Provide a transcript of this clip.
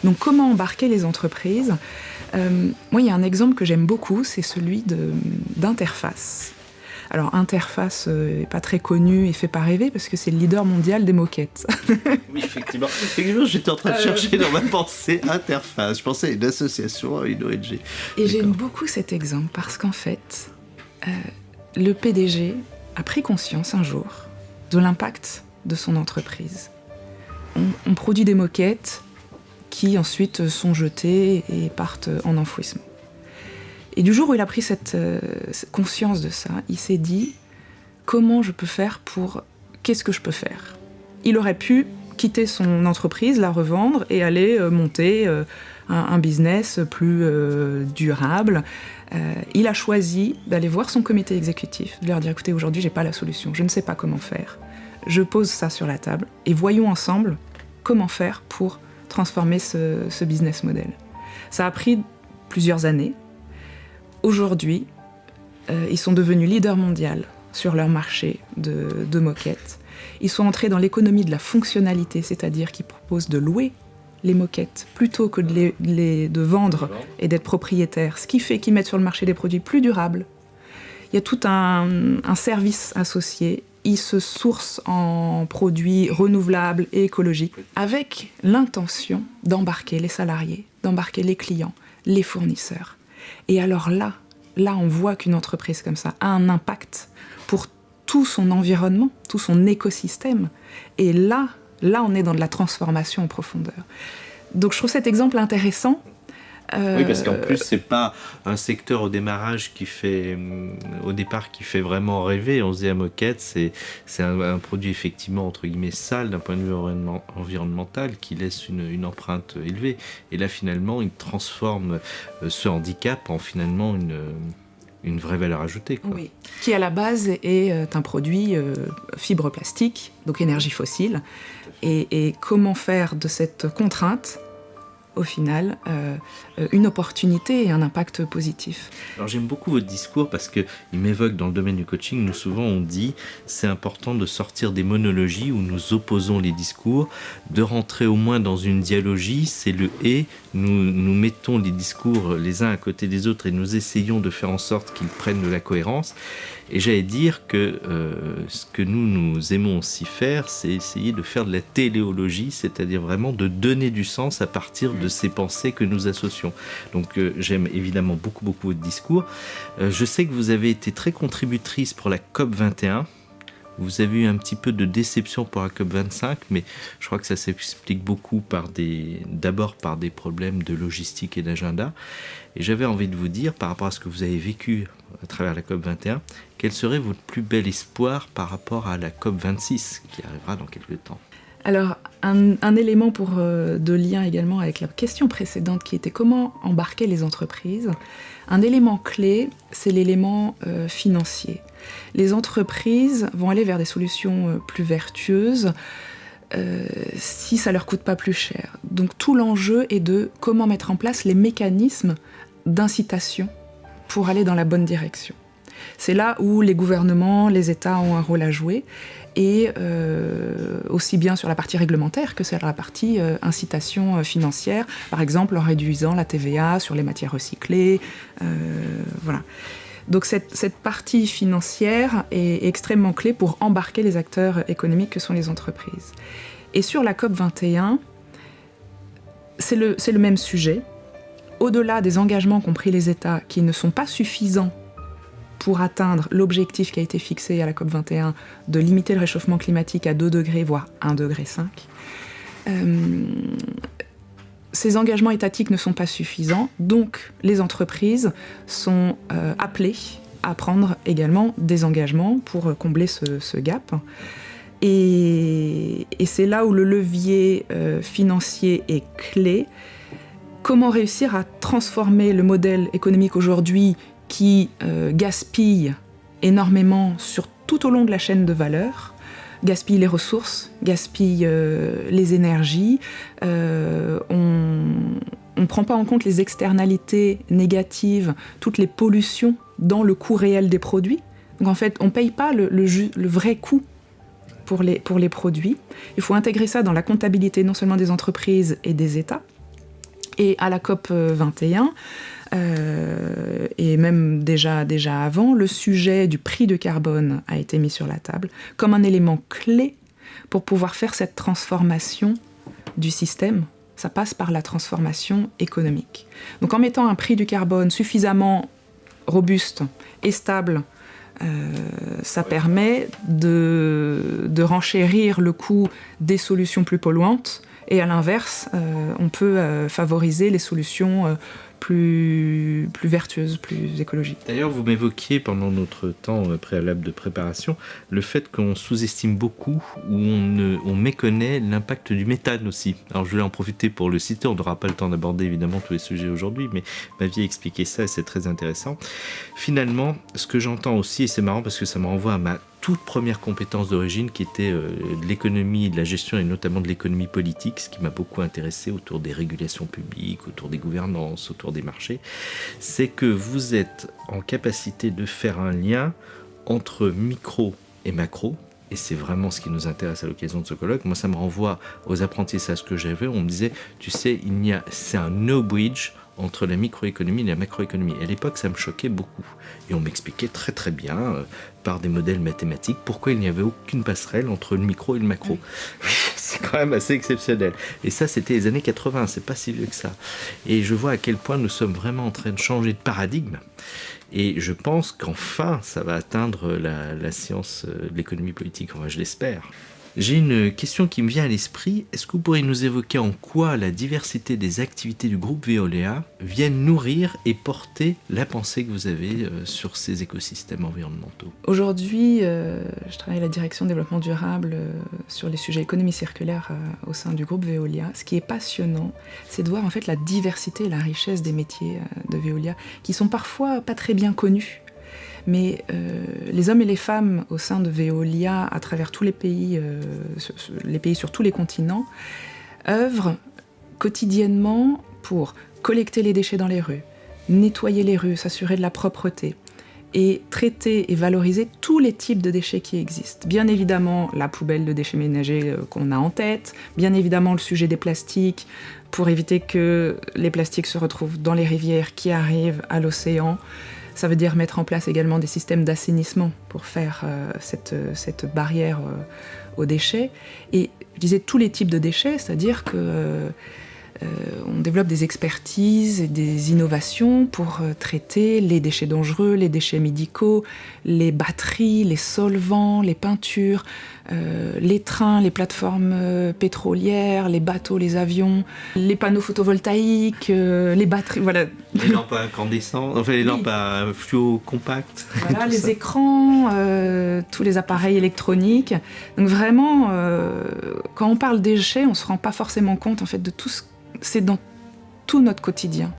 Donc comment embarquer les entreprises ? Moi, il y a un exemple que j'aime beaucoup, c'est celui d'Interface. Alors, Interface n'est pas très connu et fait pas rêver parce que c'est le leader mondial des moquettes. Oui, effectivement. J'étais en train de chercher dans ma pensée Interface. Je pensais à une association, à une ONG. Et j'aime beaucoup cet exemple parce qu'en fait, le PDG a pris conscience un jour de l'impact de son entreprise. On produit des moquettes qui ensuite sont jetées et partent en enfouissement. Et du jour où il a pris cette conscience de ça, il s'est dit « Comment je peux faire pour... Qu'est-ce que je peux faire ?» Il aurait pu quitter son entreprise, la revendre et aller monter un business plus durable. Il a choisi d'aller voir son comité exécutif, de leur dire « Écoutez, aujourd'hui, j'ai pas la solution, je ne sais pas comment faire. Je pose ça sur la table et voyons ensemble comment faire pour transformer ce business model. » Ça a pris plusieurs années. Aujourd'hui, ils sont devenus leaders mondiaux sur leur marché de moquettes. Ils sont entrés dans l'économie de la fonctionnalité, c'est-à-dire qu'ils proposent de louer les moquettes plutôt que de vendre et d'être propriétaires, ce qui fait qu'ils mettent sur le marché des produits plus durables. Il y a tout un service associé. Ils se sourcent en produits renouvelables et écologiques avec l'intention d'embarquer les salariés, d'embarquer les clients, les fournisseurs. Et alors là, on voit qu'une entreprise comme ça a un impact pour tout son environnement, tout son écosystème. Et là, on est dans de la transformation en profondeur. Donc je trouve cet exemple intéressant. Oui, parce qu'en plus, c'est pas un secteur au départ qui fait vraiment rêver. On se dit à moquette, c'est un produit effectivement entre guillemets sale d'un point de vue environnemental qui laisse une empreinte élevée. Et là, finalement, il transforme ce handicap en finalement une vraie valeur ajoutée, quoi. Oui, qui à la base est un produit fibre plastique, donc énergie fossile. Et comment faire de cette contrainte au final, une opportunité et un impact positif. Alors j'aime beaucoup votre discours parce qu'il m'évoque dans le domaine du coaching, nous souvent on dit c'est important de sortir des monologies où nous opposons les discours, de rentrer au moins dans une dialogie, c'est le « et », nous mettons les discours les uns à côté des autres et nous essayons de faire en sorte qu'ils prennent de la cohérence. Et j'allais dire que ce que nous aimons aussi faire, c'est essayer de faire de la téléologie, c'est-à-dire vraiment de donner du sens à partir de ces pensées que nous associons. Donc j'aime évidemment beaucoup votre discours. Je sais que vous avez été très contributrice pour la COP21. Vous avez eu un petit peu de déception pour la COP25, mais je crois que ça s'explique beaucoup d'abord par des problèmes de logistique et d'agenda. Et j'avais envie de vous dire, par rapport à ce que vous avez vécu à travers la COP21, quel serait votre plus bel espoir par rapport à la COP26 qui arrivera dans quelques temps ? Alors, un élément de lien également avec la question précédente qui était comment embarquer les entreprises. Un élément clé, c'est l'élément financier. Les entreprises vont aller vers des solutions plus vertueuses si ça leur coûte pas plus cher. Donc tout l'enjeu est de comment mettre en place les mécanismes d'incitation pour aller dans la bonne direction. C'est là où les gouvernements, les États ont un rôle à jouer, et aussi bien sur la partie réglementaire que sur la partie incitation financière, par exemple en réduisant la TVA sur les matières recyclées. Voilà. Donc cette partie financière est extrêmement clé pour embarquer les acteurs économiques que sont les entreprises. Et sur la COP21, c'est le même sujet. Au-delà des engagements qu'ont pris les États qui ne sont pas suffisants pour atteindre l'objectif qui a été fixé à la COP21 de limiter le réchauffement climatique à 2 degrés, voire 1,5 degré, ces engagements étatiques ne sont pas suffisants, donc les entreprises sont appelées à prendre également des engagements pour combler ce gap. Et c'est là où le levier financier est clé. Comment réussir à transformer le modèle économique aujourd'hui qui gaspille énormément tout au long de la chaîne de valeur, gaspille les ressources, gaspille les énergies, on ne prend pas en compte les externalités négatives, toutes les pollutions dans le coût réel des produits. Donc en fait, on ne paye pas le vrai coût pour les produits. Il faut intégrer ça dans la comptabilité non seulement des entreprises et des États. Et à la COP 21, et même déjà avant, le sujet du prix du carbone a été mis sur la table comme un élément clé pour pouvoir faire cette transformation du système. Ça passe par la transformation économique. Donc en mettant un prix du carbone suffisamment robuste et stable, ça permet de renchérir le coût des solutions plus polluantes. Et à l'inverse, on peut favoriser les solutions plus vertueuses, plus écologiques. D'ailleurs, vous m'évoquiez pendant notre temps préalable de préparation le fait qu'on sous-estime beaucoup ou on méconnaît l'impact du méthane aussi. Alors je voulais en profiter pour le citer, on n'aura pas le temps d'aborder évidemment tous les sujets aujourd'hui, mais ma vie a expliqué ça et c'est très intéressant. Finalement, ce que j'entends aussi, et c'est marrant parce que ça me renvoie à ma toute première compétence d'origine qui était de l'économie, de la gestion et notamment de l'économie politique, ce qui m'a beaucoup intéressé autour des régulations publiques, autour des gouvernances, autour des marchés, c'est que vous êtes en capacité de faire un lien entre micro et macro, et c'est vraiment ce qui nous intéresse à l'occasion de ce colloque. Moi, ça me renvoie aux apprentissages que j'avais, on me disait, tu sais, c'est un no bridge entre la microéconomie et la macroéconomie. Et à l'époque, ça me choquait beaucoup. Et on m'expliquait très très bien, par des modèles mathématiques, pourquoi il n'y avait aucune passerelle entre le micro et le macro. C'est quand même assez exceptionnel. Et ça, c'était les années 80, c'est pas si vieux que ça. Et je vois à quel point nous sommes vraiment en train de changer de paradigme. Et je pense qu'enfin, ça va atteindre la science de l'économie politique, enfin, je l'espère. J'ai une question qui me vient à l'esprit. Est-ce que vous pourriez nous évoquer en quoi la diversité des activités du groupe Veolia viennent nourrir et porter la pensée que vous avez sur ces écosystèmes environnementaux ? Aujourd'hui, je travaille à la direction développement durable sur les sujets économie circulaire au sein du groupe Veolia. Ce qui est passionnant, c'est de voir en fait la diversité et la richesse des métiers de Veolia, qui sont parfois pas très bien connus. Mais les hommes et les femmes au sein de Veolia, à travers tous les pays sur tous les continents, œuvrent quotidiennement pour collecter les déchets dans les rues, nettoyer les rues, s'assurer de la propreté, et traiter et valoriser tous les types de déchets qui existent. Bien évidemment, la poubelle de déchets ménagers qu'on a en tête, bien évidemment le sujet des plastiques, pour éviter que les plastiques se retrouvent dans les rivières qui arrivent à l'océan. Ça veut dire mettre en place également des systèmes d'assainissement pour faire cette barrière aux déchets. Et je disais tous les types de déchets, c'est-à-dire que on développe des expertises et des innovations pour traiter les déchets dangereux, les déchets médicaux, les batteries, les solvants, les peintures, les trains, les plateformes pétrolières, les bateaux, les avions, les panneaux photovoltaïques, les batteries, voilà. Les lampes à incandescents, enfin les lampes à fluo compacts. Voilà, les écrans, tous les appareils électroniques. Donc vraiment, quand on parle déchets, on ne se rend pas forcément compte en fait de tout ce c'est dans tout notre quotidien.